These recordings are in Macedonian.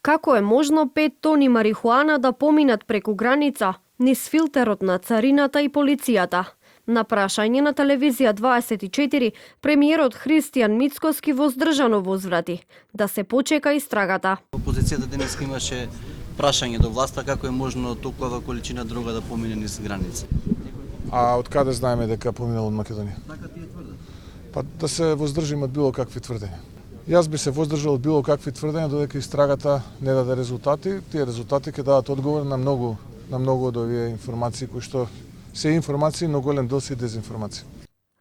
Како е можно 5 тони марихуана да поминат преку граница, низ филтерот на царината и полицијата? На прашање на телевизија 24, премиерот Христијан Мицкоски воздржано возврати да се почека истрагата. Опозицијата денес имаше прашање до власта како е можно толкова количина дрога да помине низ граница. А од каде знаеме дека поминало од Македонија? Така тие тврдат. Па да се воздржиме од било какви тврдења. Јас би се воздржал од било какви тврдења додека истрагата не даде резултати. Тие резултати ќе дадат одговор на многу од овие информации кои што се информации, но голем дел се дезинформации.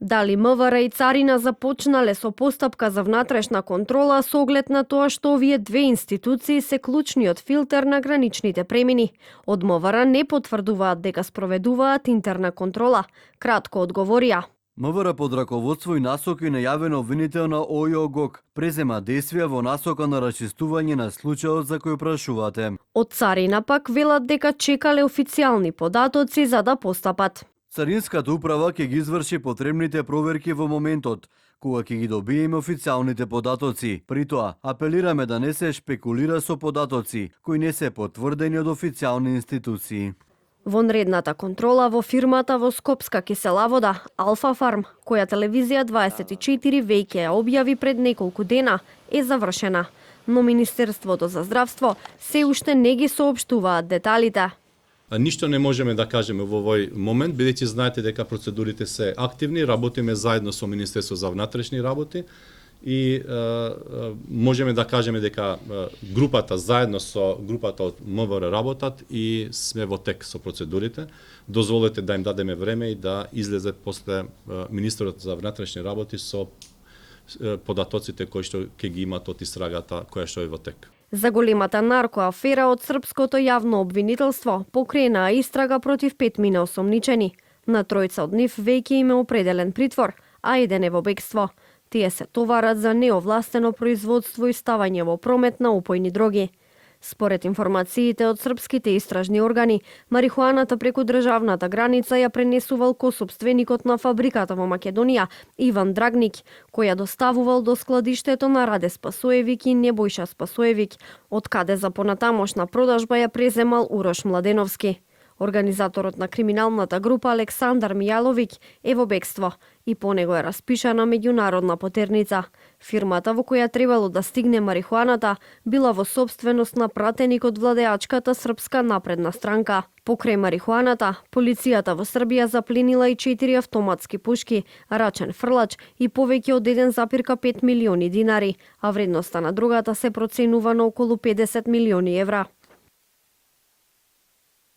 Дали МВР и Царина започнале со постапка за внатрешна контрола со оглед на тоа што овие две институции се клучниот филтер на граничните премини? Од МВР не потврдуваат дека спроведуваат интерна контрола. Кратко одговорија. МВР под раководство и насоки најавен обвинител на ОЈО-ГОК презема действија во насока на расчистување на случајот за кој прашувате. Од Царина пак велат дека чекале официјални податоци за да постапат. Царинската управа ќе ги изврши потребните проверки во моментот, кога ќе ги добиеме официјалните податоци. При тоа, апелираме да не се шпекулира со податоци, кои не се потврдени од официјални институции. Вонредната контрола во фирмата во Скопска киселавода Алфа Фарм, која телевизија 24 веќе ја објави пред неколку дена, е завршена. Но Министерството за здравство се уште не ги соопштуваат деталите. Ништо не можеме да кажеме во овој момент, бидејќи знаете дека процедурите се активни, работиме заедно со Министерство за внатрешни работи и можеме да кажеме дека групата заедно со групата од МВР работат и сме во тек со процедурите. Дозволете да им дадеме време и да излезе после министерот за внатрешни работи со податоците кои што ќе ги имат од истрагата која што е во тек. За големата наркоафера од српското јавно обвинителство покрена истрага против 5 осомничени. На тројца од нив веќе им е определен притвор, а еден е во бегство. Тие се товарат за неовластено производство и ставање во промет на опојни дроги. Според информациите од српските истражни органи, марихуаната преку државната граница ја пренесувал косопственикот на фабриката во Македонија, Иван Драгник, кој ја доставувал до складиштето на Раде Спасоевик и Небојша Спасоевик, од каде за понатамошна продажба ја преземал Урош Младеновски. Организаторот на криминалната група Александар Мијаловиќ е во бегство и по него е распишана меѓународна потерница. Фирмата во која требало да стигне марихуаната била во собственост на пратеник од владеачката Српска напредна странка. Покрај марихуаната, полицијата во Србија запленила и 4 автоматски пушки, рачен фрлач и повеќе од 1,5 милиони динари, а вредноста на другата се проценува на околу 50 милиони евра.